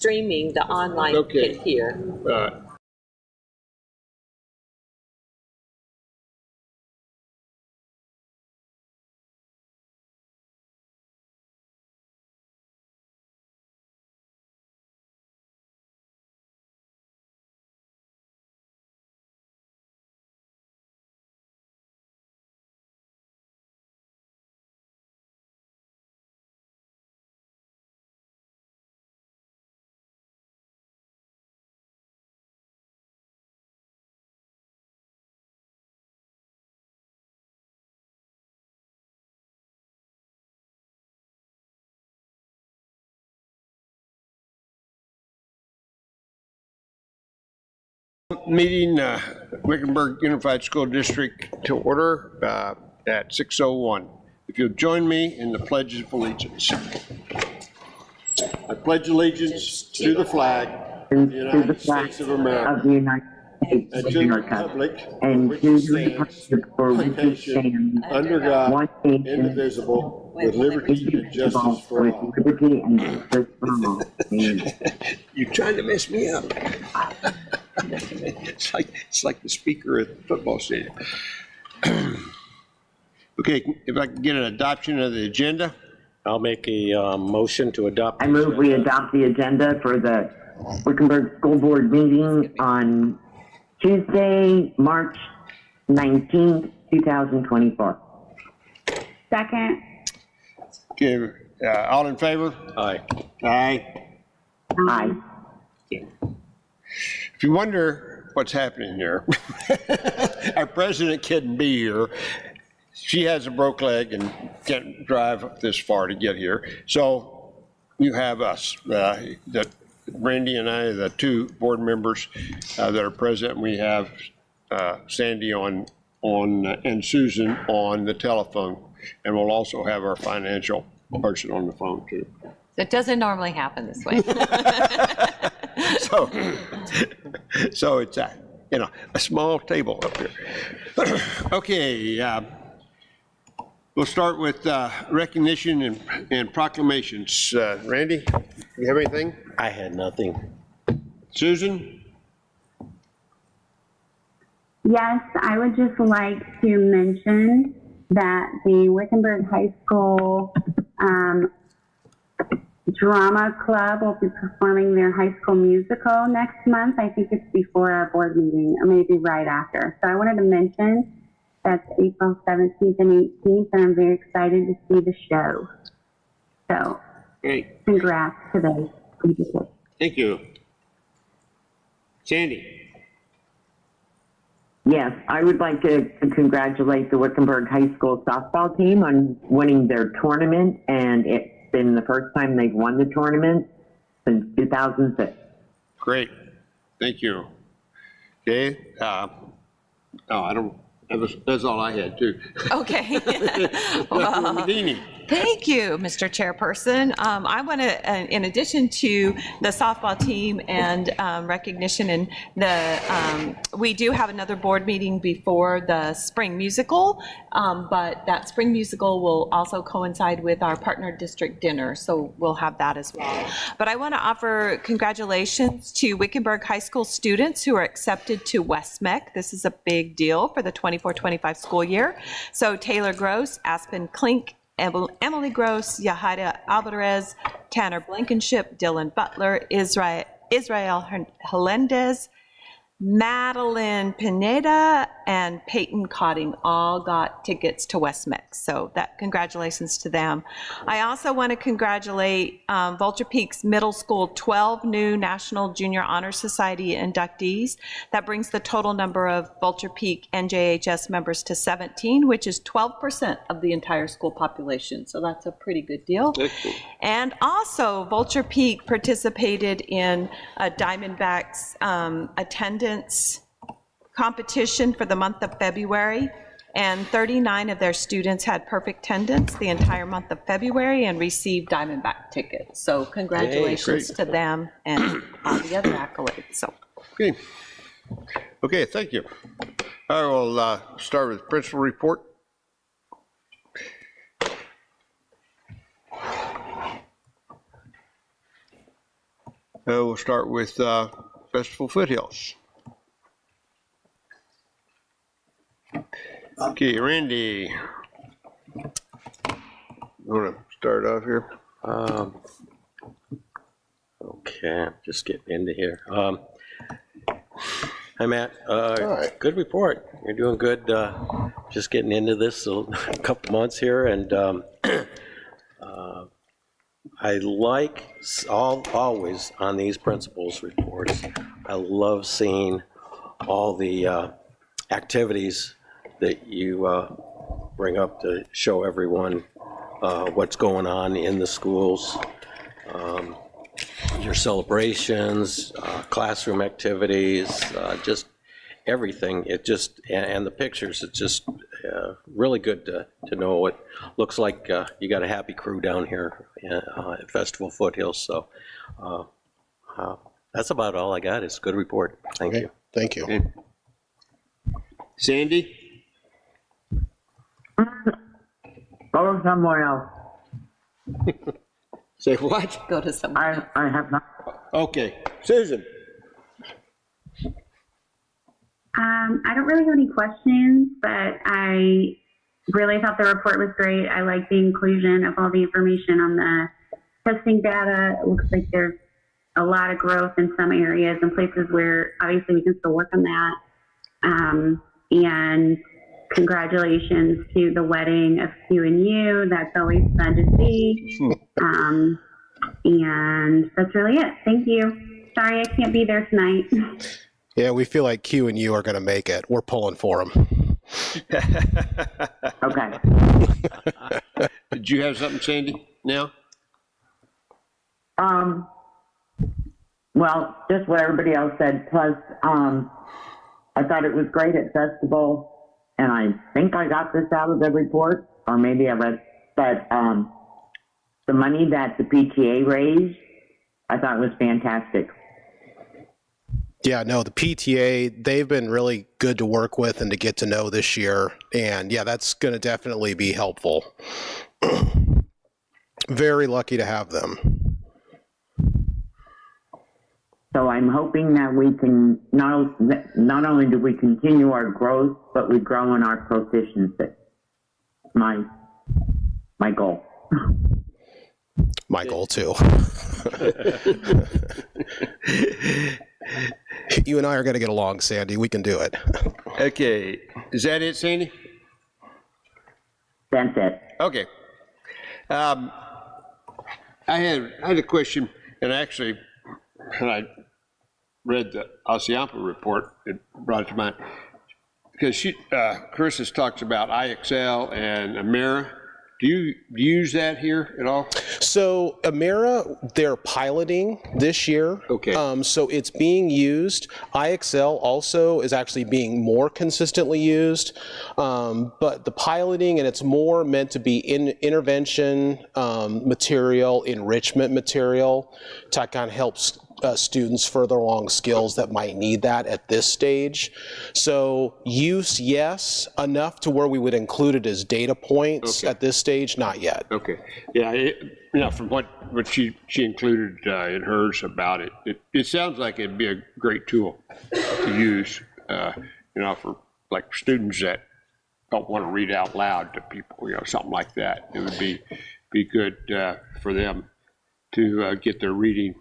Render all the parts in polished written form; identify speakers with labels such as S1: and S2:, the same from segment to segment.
S1: streaming, the online
S2: Okay.
S1: can hear.
S2: Meeting Wickenburg Unified School District to order at 6:01. If you'll join me in the Pledge of Allegiance. I pledge allegiance to the flag of the United States of America and to the republic which stands one nation under God, indivisible, with liberty and justice for all. You're trying to mess me up. It's like the speaker at the football stadium. Okay, if I can get an adoption of the agenda.
S3: I'll make a motion to adopt.
S4: I move we adopt the agenda for the Wickenburg School Board meeting on Tuesday, March 19th, 2024.
S5: Second.
S2: Okay, all in favor?
S3: Aye.
S2: Aye.
S4: Aye.
S2: If you wonder what's happening here, our president couldn't be here. She has a broke leg and can't drive this far to get here. So you have us, Randy and I, the two board members that are present. We have Sandy on and Susan on the telephone, and we'll also have our financial person on the phone too.
S1: It doesn't normally happen this way.
S2: So it's a small table up here. Okay, we'll start with recognition and proclamations. Randy, you have anything?
S3: I had nothing.
S2: Susan?
S5: Yes, I would just like to mention that the Wickenburg High School Drama Club will be performing their high school musical next month. I think it's before our board meeting, or maybe right after. So I wanted to mention that's April 17th and 18th, and I'm very excited to see the show. So,
S2: Great.
S5: Congrats to those people.
S2: Thank you. Sandy?
S4: Yes, I would like to congratulate the Wickenburg High School softball team on winning their tournament, and it's been the first time they've won the tournament since 2006.
S2: Great. Thank you. Okay. That's all I had too.
S1: Okay. Well,
S2: Medini.
S1: thank you, Mr. Chairperson. I want to, in addition to the softball team and recognition, and we do have another board meeting before the spring musical, but that spring musical will also coincide with our partner district dinner, so we'll have that as well. But I want to offer congratulations to Wickenburg High School students who are accepted to WestMech. This is a big deal for the 24-25 school year. So Taylor Gross, Aspen Klink, Emily Gross, Yahida Alvarez, Tanner Blankenship, Dylan Butler, Israel Helendez, Madeline Pineda, and Peyton Cotting all got tickets to WestMech. So that congratulations to them. I also want to congratulate Vulture Peaks Middle School 12 new National Junior Honor Society inductees. That brings the total number of Vulture Peak NJHS members to 17, which is 12% of the entire school population. So that's a pretty good deal. And also Vulture Peak participated in a Diamondbacks attendance competition for the month of February, and 39 of their students had perfect attendance the entire month of February and received Diamondback tickets. So congratulations to them and all the other accolades. So.
S2: Okay, thank you. I will start with principal report. We'll start with Festival Foothills. Okay, Randy. You want to start off here?
S3: Okay, I'm just getting into here. Hi, Matt.
S2: right.
S3: Good report. You're doing good. Just getting into this a couple months here, and I like always on these principals reports. I love seeing all the activities that you bring up to show everyone what's going on in the schools. Your celebrations, classroom activities, just everything. It just, and the pictures, it's just really good to know what looks like. You got a happy crew down here at Festival Foothills. So that's about all I got. It's a good report. Thank you.
S6: Thank you.
S2: Okay. Sandy?
S4: Go somewhere else.
S2: Say what?
S1: Go to someone.
S4: I have not.
S2: Okay, Susan?
S5: I don't really have any questions, but I really thought the report was great. I like the inclusion of all the information on the testing data. It looks like there's a lot of growth in some areas and places where obviously we can still work on that. And congratulations to the wedding of Q and U. That's always fun to see. And that's really it. Thank you. Sorry I can't be there tonight.
S6: Yeah, we feel like Q and U are going to make it. We're pulling for them.
S4: Okay.
S2: Did you have something, Sandy, now?
S4: Well, just what everybody else said. Plus, I thought it was great at festival, and I think I got this out of the report, or maybe I read, but the money that the PTA raised, I thought was fantastic.
S6: Yeah, no, the PTA, they've been really good to work with and to get to know this year. And yeah, that's going to definitely be helpful. Very lucky to have them.
S4: So I'm hoping that we can, not only do we continue our growth, but we grow in our proficiency. My goal.
S6: My goal too. You and I are going to get along, Sandy. We can do it.
S2: Okay, is that it, Sandy?
S4: That's it.
S2: Okay. I had a question, and actually, when I read the Asiampa report, it brought it to mind. Because Chris has talked about IXL and Amera. Do you use that here at all?
S6: So Amera, they're piloting this year.
S2: Okay.
S6: So it's being used. IXL also is actually being more consistently used. But the piloting, and it's more meant to be intervention material, enrichment material to kind of help students further along skills that might need that at this stage. So use, yes, enough to where we would include it as data points.
S2: Okay.
S6: At this stage, not yet.
S2: Okay. Yeah, from what she included in hers about it, it sounds like it'd be a great tool to use, for like students that don't want to read out loud to people, something like that. It would be good for them to get their reading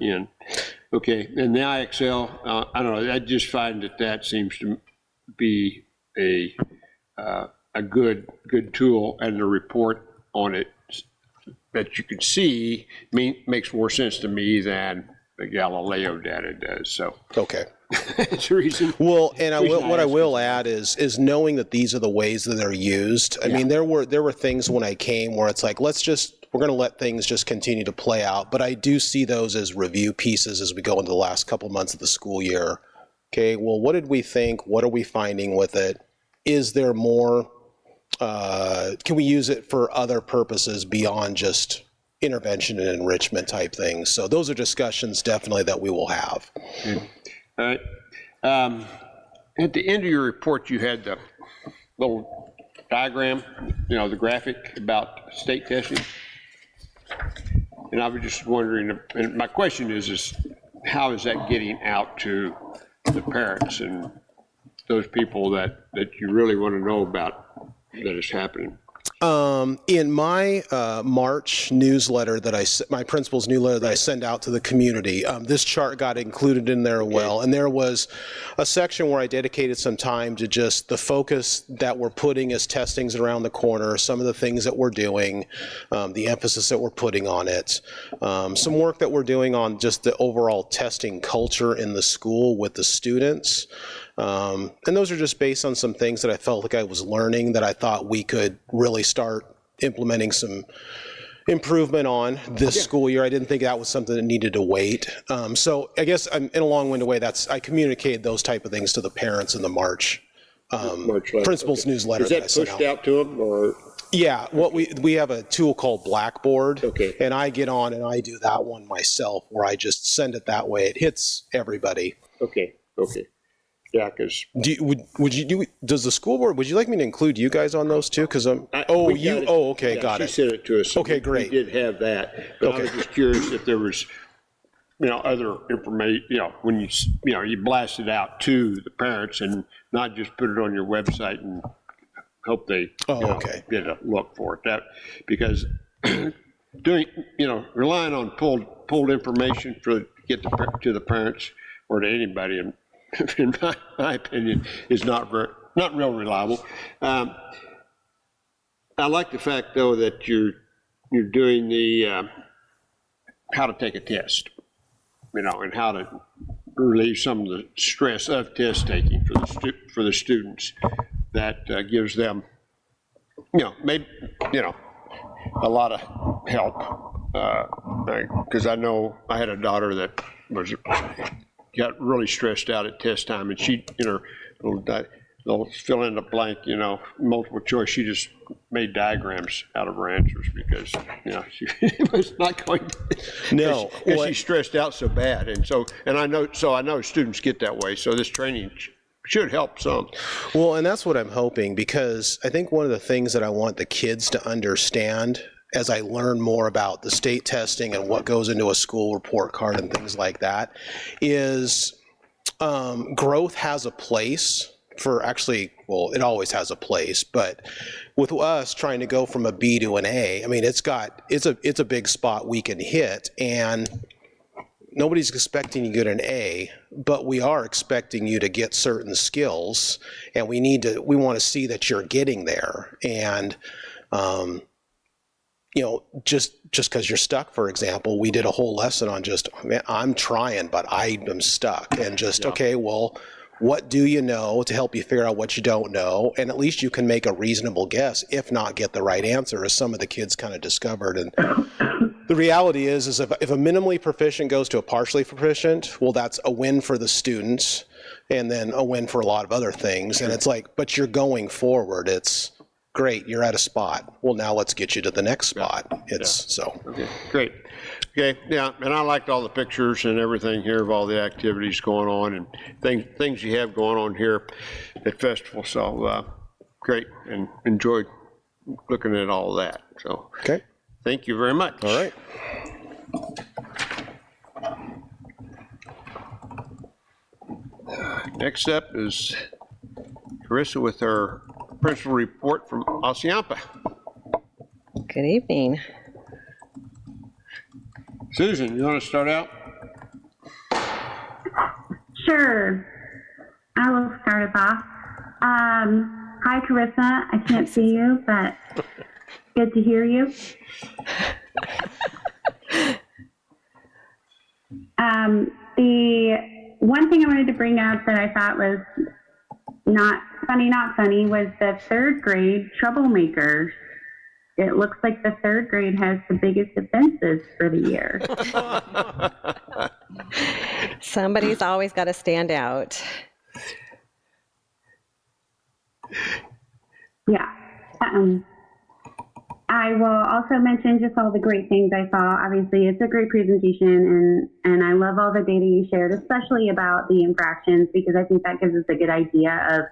S2: in. Okay, and the IXL, I don't know, I just find that seems to be a good tool, and the report on it that you can see makes more sense to me than the Galileo data does. So
S6: Okay.
S2: that's the reason.
S6: Well, and what I will add is knowing that these are the ways that they're used. I mean, there were things when I came where it's like, we're going to let things just continue to play out. But I do see those as review pieces as we go into the last couple months of the school year. Okay, well, what did we think? What are we finding with it? Is there more? Can we use it for other purposes beyond just intervention and enrichment type things? So those are discussions definitely that we will have.
S2: All right. At the end of your report, you had the little diagram, the graphic about state testing. And I was just wondering, and my question is how is that getting out to the parents and those people that you really want to know about that is happening?
S6: In my March newsletter my principal's newsletter that I send out to the community, this chart got included in there well. And there was a section where I dedicated some time to just the focus that we're putting as testings around the corner, some of the things that we're doing, the emphasis that we're putting on it, some work that we're doing on just the overall testing culture in the school with the students. And those are just based on some things that I felt like I was learning that I thought we could really start implementing some improvement on this school year. I didn't think that was something that needed to wait. So I guess in a long-winded way, I communicated those type of things to the parents in the March principal's newsletter.
S2: Is that pushed out to them, or?
S6: Yeah, we have a tool called Blackboard.
S2: Okay.
S6: And I get on and I do that one myself, where I just send it that way. It hits everybody.
S2: Okay. Yeah, because
S6: does the school board, would you like me to include you guys on those too? Because okay, got it.
S2: She sent it to us.
S6: Okay, great.
S2: We did have that, but I was just curious if there was, other information, when you blast it out to the parents and not just put it on your website and hope they get a look for it. Because relying on pulled information to get to the parents or to anybody, in my opinion, is not real reliable. I like the fact, though, that you're doing the how to take a test, and how to relieve some of the stress of test taking for the students. That gives them, maybe a lot of help. Because I know I had a daughter that got really stressed out at test time, and she, they'll fill in the blank, multiple choice. She just made diagrams out of her answers because, she was not going to.
S6: No.
S2: Because she's stressed out so bad. And I know students get that way. So this training should help some.
S6: Well, and that's what I'm hoping, because I think one of the things that I want the kids to understand as I learn more about the state testing and what goes into a school report card and things like that is growth has a place for it always has a place, but with us trying to go from a B to an A, I mean, it's a big spot we can hit, and nobody's expecting you to get an A, but we are expecting you to get certain skills, and we want to see that you're getting there. And just because you're stuck, for example, we did a whole lesson on I'm trying, but I am stuck. And okay, well, what do you know to help you figure out what you don't know? And at least you can make a reasonable guess, if not get the right answer, as some of the kids kind of discovered. And the reality is if a minimally proficient goes to a partially proficient, well, that's a win for the students and then a win for a lot of other things. And it's like, but you're going forward. It's great, you're at a spot. Well, now let's get you to the next spot.
S2: Okay, great. Okay, yeah, and I liked all the pictures and everything here of all the activities going on and things you have going on here at Festival. So great, and enjoyed looking at all that. So
S6: okay,
S2: thank you very much.
S6: All right.
S2: Next up is Carissa with her principal report from Oceampa.
S7: Good evening.
S2: Susan, you want to start out?
S5: Sure. I will start us off. Hi, Carissa. I can't see you, but good to hear you. The one thing I wanted to bring up that I thought was not funny was the third grade troublemakers. It looks like the third grade has the biggest offenses for the year.
S7: Somebody's always got to stand out.
S5: Yeah. I will also mention just all the great things I saw. Obviously, it's a great presentation, and I love all the data you shared, especially about the infractions, because I think that gives us a good idea of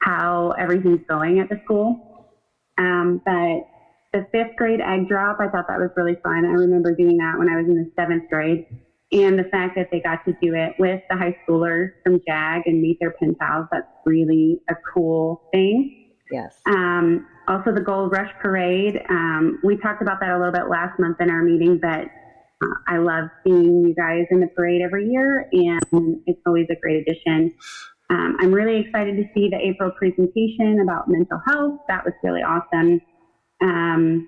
S5: how everything's going at the school. But the 5th grade egg drop, I thought that was really fun. I remember doing that when I was in the 7th grade. And the fact that they got to do it with the high schoolers from JAG and meet their pen pals, that's really a cool thing.
S7: Yes.
S5: Also the Gold Rush Parade. We talked about that a little bit last month in our meeting, but I love seeing you guys in the parade every year, and it's always a great addition. I'm really excited to see the April presentation about mental health. That was really awesome. And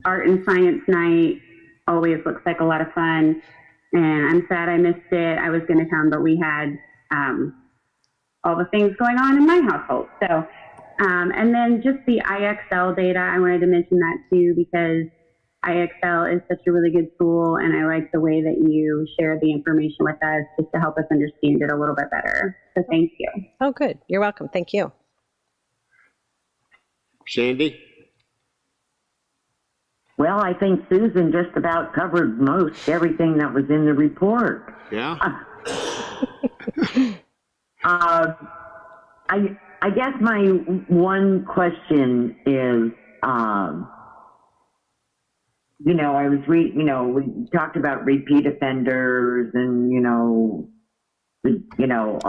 S5: Art and Science Night always looks like a lot of fun. And I'm sad I missed it. I was going to come, but we had all the things going on in my household. So, and then just the IXL data, I wanted to mention that too, because IXL is such a really good tool, and I like the way that you share the information with us just to help us understand it a little bit better. So thank you.
S7: Oh, good. You're welcome. Thank you.
S2: Sandy?
S4: Well, I think Susan just about covered most everything that was in the report.
S2: Yeah?
S4: I guess my one question is, I was we talked about repeat offenders and, a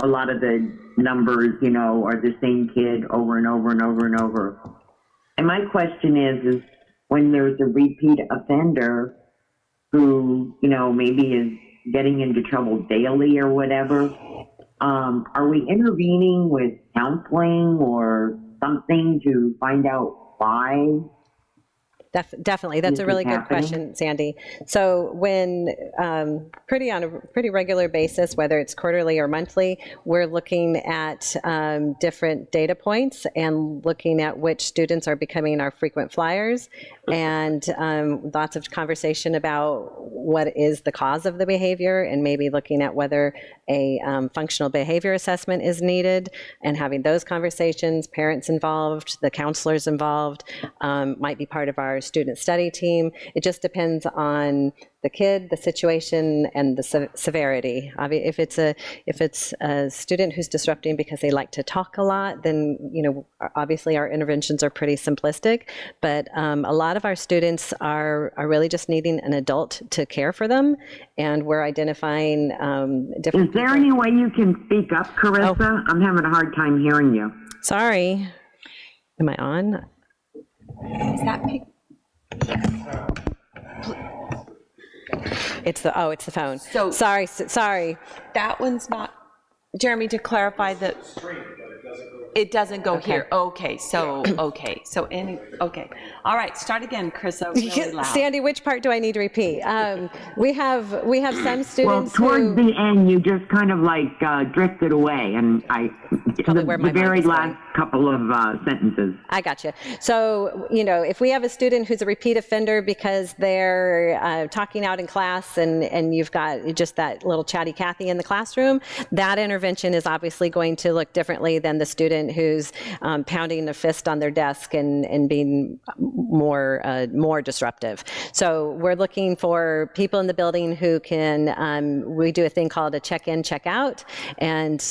S4: lot of the numbers, are the same kid over and over and over and over. And my question is when there's a repeat offender who, maybe is getting into trouble daily or whatever, are we intervening with counseling or something to find out why?
S7: Definitely. That's a really good question, Sandy. So when on a pretty regular basis, whether it's quarterly or monthly, we're looking at different data points and looking at which students are becoming our frequent flyers, and lots of conversation about what is the cause of the behavior, and maybe looking at whether a functional behavior assessment is needed, and having those conversations, parents involved, the counselors involved, might be part of our student study team. It just depends on the kid, the situation, and the severity. If it's a student who's disrupting because they like to talk a lot, then obviously our interventions are pretty simplistic. But a lot of our students are really just needing an adult to care for them, and we're identifying different.
S4: Is there any way you can speak up, Carissa?
S7: Oh.
S4: I'm having a hard time hearing you.
S7: Sorry, am I on?
S1: Is that pic-
S7: It's the phone.
S1: So-
S7: Sorry.
S1: that one's not, Jeremy, to clarify that it doesn't go here. Okay, so all right, start again, Carissa, really loud.
S7: Sandy, which part do I need to repeat? We have some
S4: Well,
S7: students
S4: towards the end, you just kind of like drifted away, and
S7: Probably where my
S4: the very
S7: mind is
S4: last couple of sentences.
S7: I gotcha. So, if we have a student who's a repeat offender because they're talking out in class and you've got just that little chatty Cathy in the classroom, that intervention is obviously going to look differently than the student who's pounding a fist on their desk and being more disruptive. So we're looking for people in the building who can, we do a thing called a check-in, check-out, and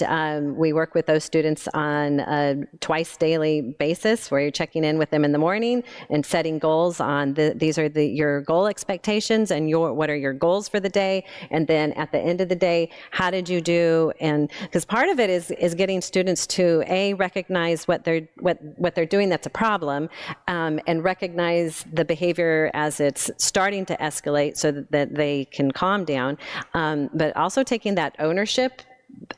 S7: we work with those students on a twice daily basis where you're checking in with them in the morning and setting goals on these are your goal expectations and what are your goals for the day, and then at the end of the day, how did you do? And because part of it is getting students to recognize what they're doing that's a problem, and recognize the behavior as it's starting to escalate so that they can calm down, but also taking that ownership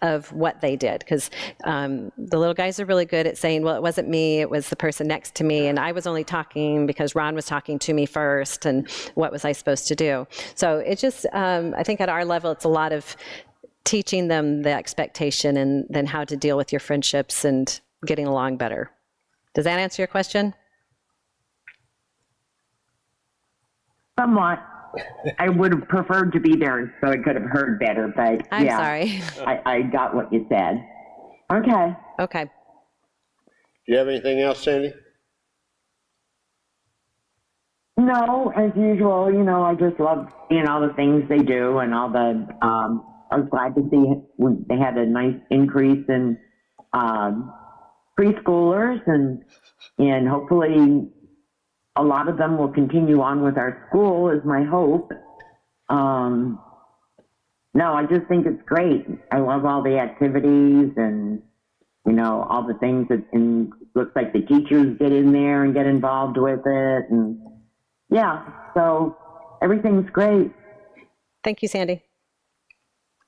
S7: of what they did, because the little guys are really good at saying, well, it wasn't me, it was the person next to me, and I was only talking because Ron was talking to me first, and what was I supposed to do? So it just, I think at our level, it's a lot of teaching them the expectation and then how to deal with your friendships and getting along better. Does that answer your question?
S4: Somewhat. I would have preferred to be there so I could have heard better, but
S7: I'm
S4: yeah,
S7: sorry.
S4: I got what you said. Okay.
S7: Okay.
S2: Do you have anything else, Sandy?
S4: No, as usual, I just love seeing all the things they do and all the, I was glad to see they had a nice increase in, preschoolers, and hopefully, a lot of them will continue on with our school is my hope. No, I just think it's great. I love all the activities and, you know, all the things that, and looks like the teachers get in there and get involved with it. And yeah, so everything's great.
S7: Thank you, Sandy.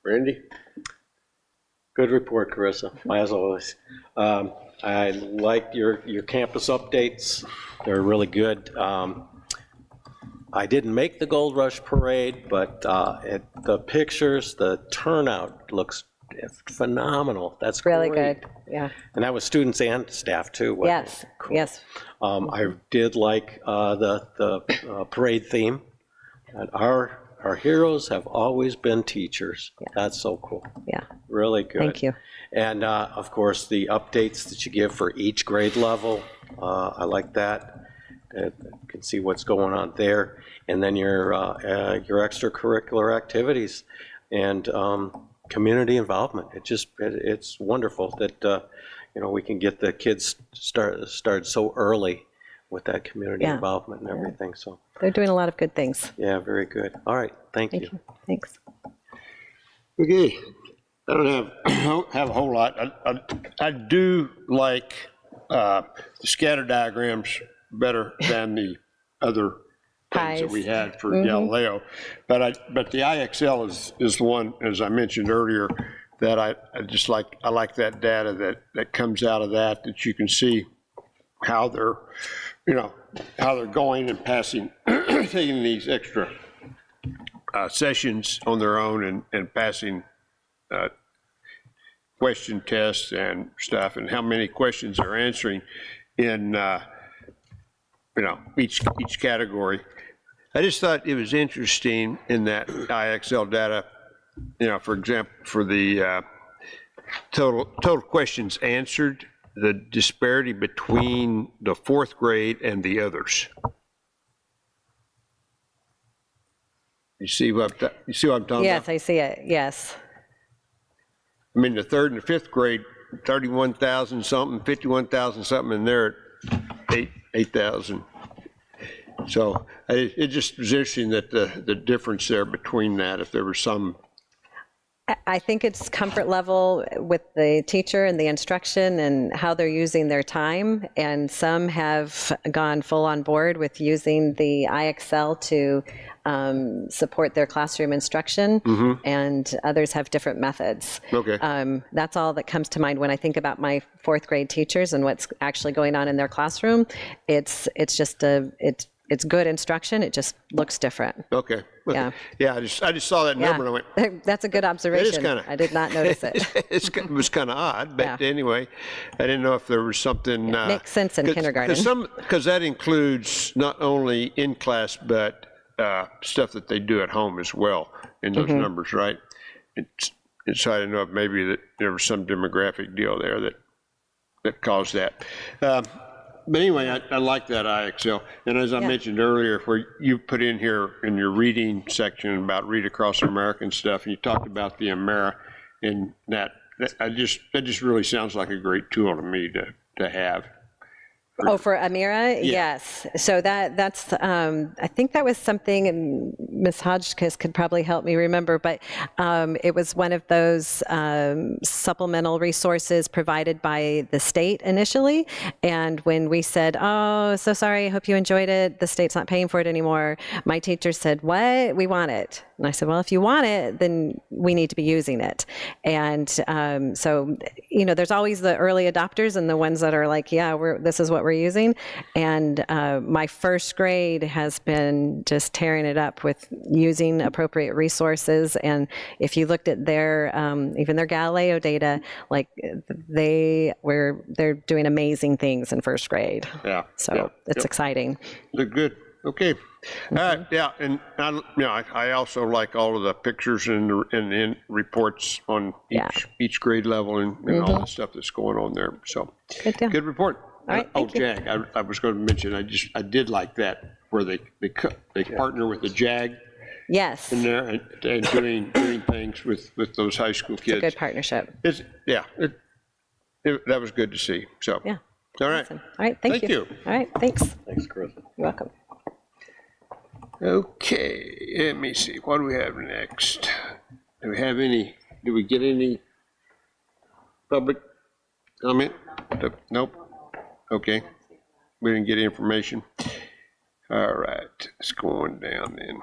S3: Randy? Good report, Carissa, as always. I like your campus updates. They're really good. I didn't make the Gold Rush Parade, but the pictures, the turnout looks phenomenal. That's
S7: Really
S3: great.
S7: good. Yeah.
S3: And that was students and staff too, wasn't
S7: Yes.
S3: it? Cool.
S7: Yes.
S3: I did like the parade theme. And our heroes have always been teachers. Yeah. That's so cool.
S7: Yeah.
S3: Really good.
S7: Thank you.
S3: And of course, the updates that you give for each grade level, I like that. You can see what's going on there. And then your extracurricular activities and community involvement. It's wonderful that we can get the kids started so early with that community involvement and everything. So
S7: They're doing a lot of good things.
S3: yeah, very good. All right, thank
S7: Thank
S3: you.
S7: you. Thanks.
S2: Okay, I don't have a whole lot. I do like the scatter diagrams better than the other things that we had for Galileo. But the IXL is the one, as I mentioned earlier, that I just like. I like that data that comes out of that you can see how they're, how they're going and passing, taking these extra sessions on their own and passing question tests and stuff, and how many questions they're answering in each category. I just thought it was interesting in that IXL data, for example, for the total questions answered, the disparity between the fourth grade and the others. You see what I'm talking about?
S7: Yes, I see it. Yes.
S2: I mean, the third and the fifth grade, 31,000 something, 51,000 something, and they're at 8,000. So it just was interesting that the difference there between that, if there was some.
S7: I think it's comfort level with the teacher and the instruction and how they're using their time. And some have gone full on board with using the IXL to support their classroom instruction, and others have different methods.
S2: Okay.
S7: That's all that comes to mind when I think about my fourth grade teachers and what's actually going on in their classroom. It's just it's good instruction. It just looks different.
S2: Okay.
S7: Yeah.
S2: Yeah. I just saw that number and I went.
S7: That's a good observation.
S2: kinda-
S7: I did not notice it.
S2: It was kind of odd, but anyway, I didn't know if there was something.
S7: Makes sense in kindergarten.
S2: Because that includes not only in class, but stuff that they do at home as well in those numbers, right? And so I didn't know if maybe that there was some demographic deal there that caused that. But anyway, I like that IXL. And as I mentioned earlier, where you put in here in your reading section about Read Across America and stuff, and you talked about the Amera, and that just really sounds like a great tool to me to have.
S7: Oh, for Amira? Yes. So that's, I think that was something, and Ms. Hodgkiss could probably help me remember, but it was one of those supplemental resources provided by the state initially. And when we said, oh, so sorry, I hope you enjoyed it, the state's not paying for it anymore, my teacher said, what? We want it. And I said, well, if you want it, then we need to be using it. And so, there's always the early adopters and the ones that are like, yeah, this is what we're using. And my first grade has been just tearing it up with using appropriate resources. And if you looked at their, even their Galileo data, like they're doing amazing things in first grade.
S2: Yeah.
S7: So it's exciting.
S2: They're good. Okay. All right. Yeah. And I also like all of the pictures and reports on each grade level and all the stuff that's going on there. So good report.
S7: All right, thank you.
S2: JAG. I was going to mention, I did like that where they partner with the JAG
S7: Yes.
S2: in there and doing things with those high school kids.
S7: It's a good partnership.
S2: That was good to see. So
S7: Yeah.
S2: all right.
S7: Awesome. All right. Thank you.
S2: Thank you.
S7: All right. Thanks.
S3: Thanks, Chris.
S7: You're welcome.
S2: Okay, let me see, what do we have next? Do we get any public comment? Nope. Okay, we didn't get information. All right, it's going down then.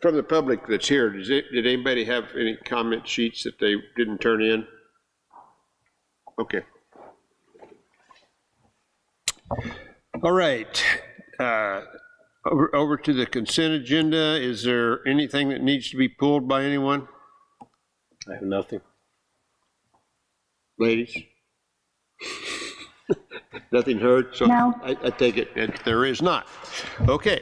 S2: From the public that's here, did anybody have any comment sheets that they didn't turn in? Okay. All right. Over to the consent agenda. Is there anything that needs to be pulled by anyone?
S3: I have nothing.
S2: Ladies? Nothing heard? So
S5: No.
S2: I take it that there is not. Okay.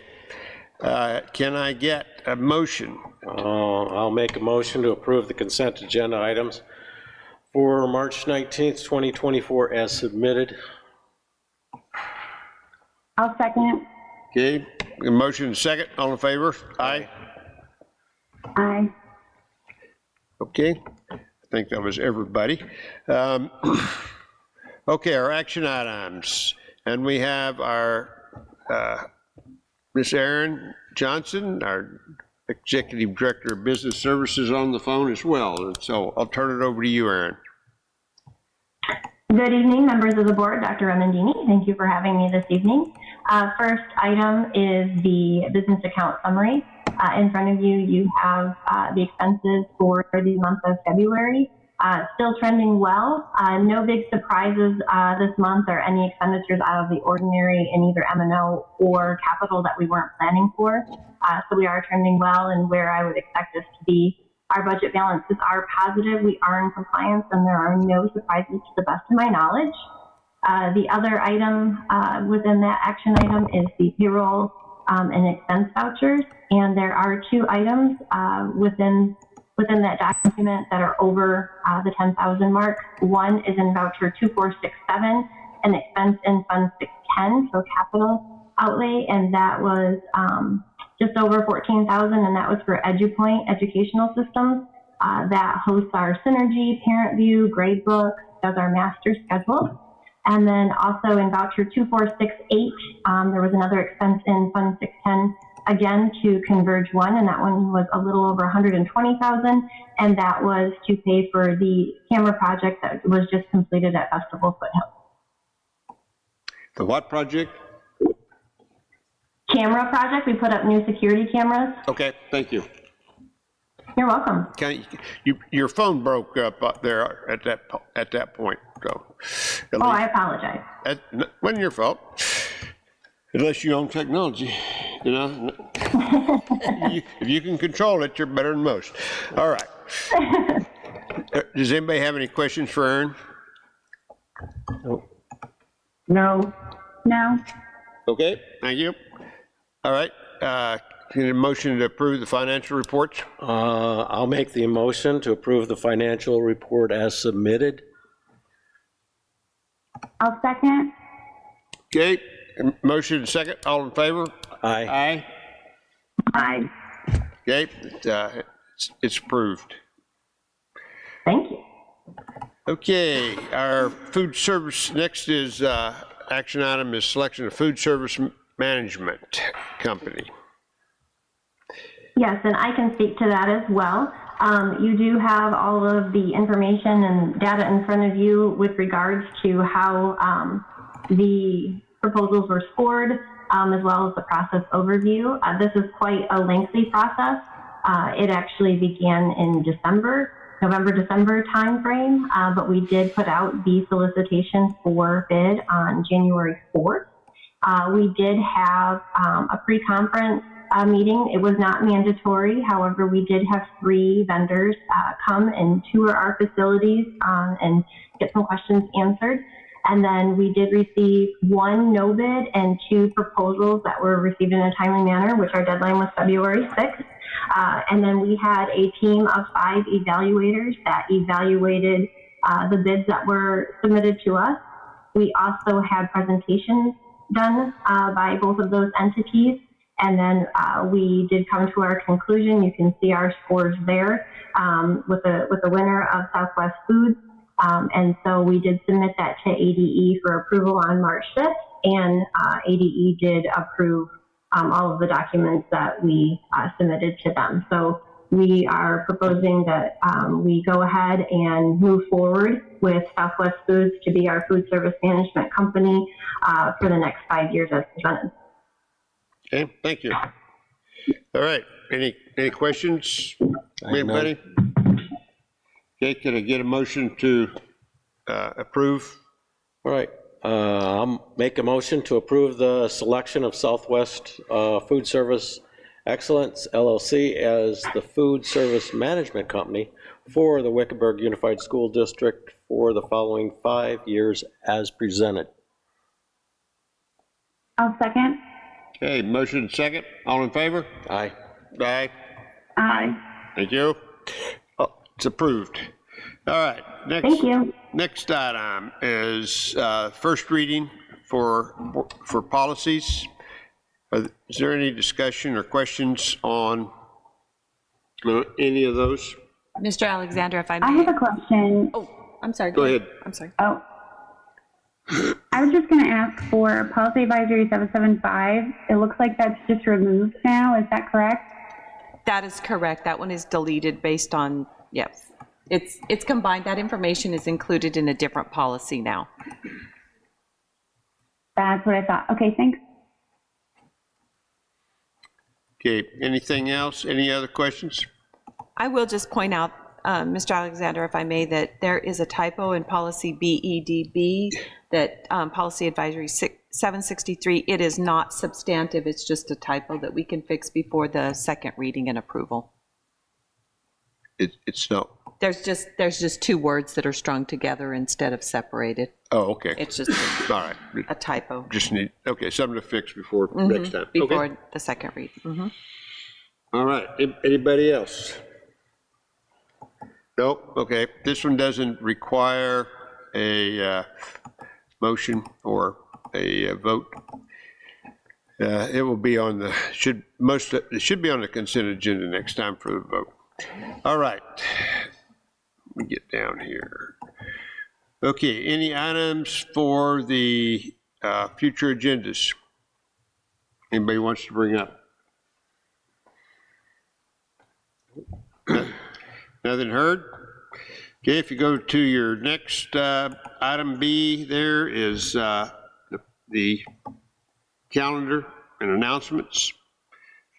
S2: Can I get a motion?
S3: I'll make a motion to approve the consent agenda items for March 19th, 2024 as submitted.
S5: I'll second.
S2: Okay, a motion and second, all in favor? Aye.
S5: Aye.
S2: Okay, I think that was everybody. Okay, our action items, and we have our Miss Erin Johnson, our Executive Director of Business Services, on the phone as well. And so I'll turn it over to you, Erin.
S8: Good evening, members of the board. Dr. Remendini, thank you for having me this evening. First item is the business account summary. In front of you, you have the expenses for the month of February. Still trending well. No big surprises this month or any expenditures out of the ordinary in either M&O or capital that we weren't planning for. So we are trending well and where I would expect us to be. Our budget balances are positive. We are in compliance and there are no surprises to the best of my knowledge. The other item within that action item is the payroll and expense vouchers. And there are two items within that document that are over the 10,000 mark. One is in voucher 2467, an expense in fund 610, so capital outlay, and that was just over 14,000, and that was for EduPoint Educational Systems that hosts our Synergy, ParentView, Gradebook, does our master schedule. And then also in voucher 2468, there was another expense in fund 610, again to Converge One, and that one was a little over 120,000, and that was to pay for the camera project that was just completed at Festival Foothills.
S2: The what project?
S8: Camera project. We put up new security cameras.
S2: Okay, thank you.
S8: You're welcome.
S2: Your phone broke up there at that point. So,
S8: I apologize.
S2: It wasn't your fault, unless you own technology. You know, if you can control it, you're better than most. All right. Does anybody have any questions for Erin?
S4: No.
S5: No.
S2: Okay, thank you. All right. Can a motion to approve the financial reports?
S3: I'll make the motion to approve the financial report as submitted.
S5: I'll second.
S2: Okay, motion and second, all in favor?
S3: Aye.
S2: Aye.
S4: Aye.
S2: Okay, it's approved.
S8: Thank you.
S2: Okay, our food service, next is action item is selection of food service management company.
S8: Yes, and I can speak to that as well. You do have all of the information and data in front of you with regards to how the proposals were scored, as well as the process overview. This is quite a lengthy process. It actually began in November-December timeframe, but we did put out the solicitation for bid on January 4th. We did have a pre-conference meeting. It was not mandatory. However, we did have 3 vendors come and tour our facilities and get some questions answered. And then we did receive 1 no bid and 2 proposals that were received in a timely manner, which our deadline was February 6th. And then we had a team of 5 evaluators that evaluated the bids that were submitted to us. We also had presentations done by both of those entities. And then we did come to our conclusion. You can see our scores there with the winner of Southwest Foods. And so we did submit that to ADE for approval on March 5th, and ADE did approve all of the documents that we submitted to them. So we are proposing that we go ahead and move forward with Southwest Foods to be our food service management company for the next 5 years as presented.
S2: Okay, thank you. All right, any questions, anybody? Okay, can I get a motion to approve?
S3: All right, I'll make a motion to approve the selection of Southwest Food Service Excellence LLC as the food service management company for the Wickenburg Unified School District for the following 5 years as presented.
S5: I'll second.
S2: Okay, motion second, all in favor?
S3: Aye.
S2: Aye.
S5: Aye.
S2: Thank you. Oh, it's approved. All right,
S8: Thank you.
S2: next item is first reading for policies. Is there any discussion or questions on any of those?
S1: Mr. Alexander, if I may.
S5: I have a question.
S1: Oh, I'm sorry.
S2: Go ahead.
S1: I'm sorry.
S5: Oh, I was just going to ask for policy advisory 775. It looks like that's just removed now. Is that correct?
S1: That is correct. That one is deleted based on, yes. It's combined. That information is included in a different policy now.
S5: That's what I thought. Okay, thanks.
S2: Okay, anything else? Any other questions?
S1: I will just point out, Mr. Alexander, if I may, that there is a typo in policy BEDB, that policy advisory 763, it is not substantive. It's just a typo that we can fix before the second reading and approval.
S2: It's not.
S1: There's just two words that are strung together instead of separated.
S2: Oh, okay.
S1: It's just
S2: All right.
S1: a typo
S2: Just need, okay, something to fix before next time.
S1: before
S2: Okay.
S1: the second reading.
S2: All right, anybody else? Nope, okay. This one doesn't require a motion or a vote. It will be on the, it should be on the consent agenda next time for the vote. All right, let me get down here. Okay, any items for the future agendas? Anybody wants to bring up? Nothing heard? Okay, if you go to your next item B, there is the calendar and announcements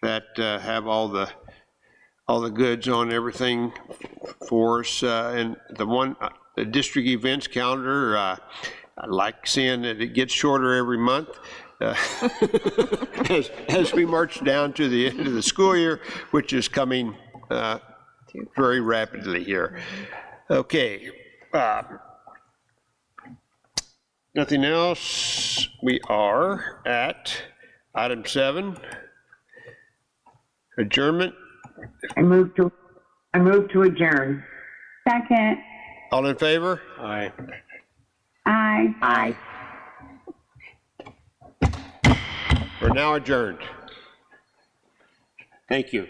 S2: that have all the goods on everything for us. And the district events calendar, I like seeing that it gets shorter every month. As we march down to the end of the school year, which is coming very rapidly here. Okay. Nothing else. We are at item 7, adjournment.
S4: I move to adjourn.
S5: Second.
S2: All in favor?
S3: Aye.
S5: Aye.
S4: Aye.
S2: We're now adjourned. Thank you.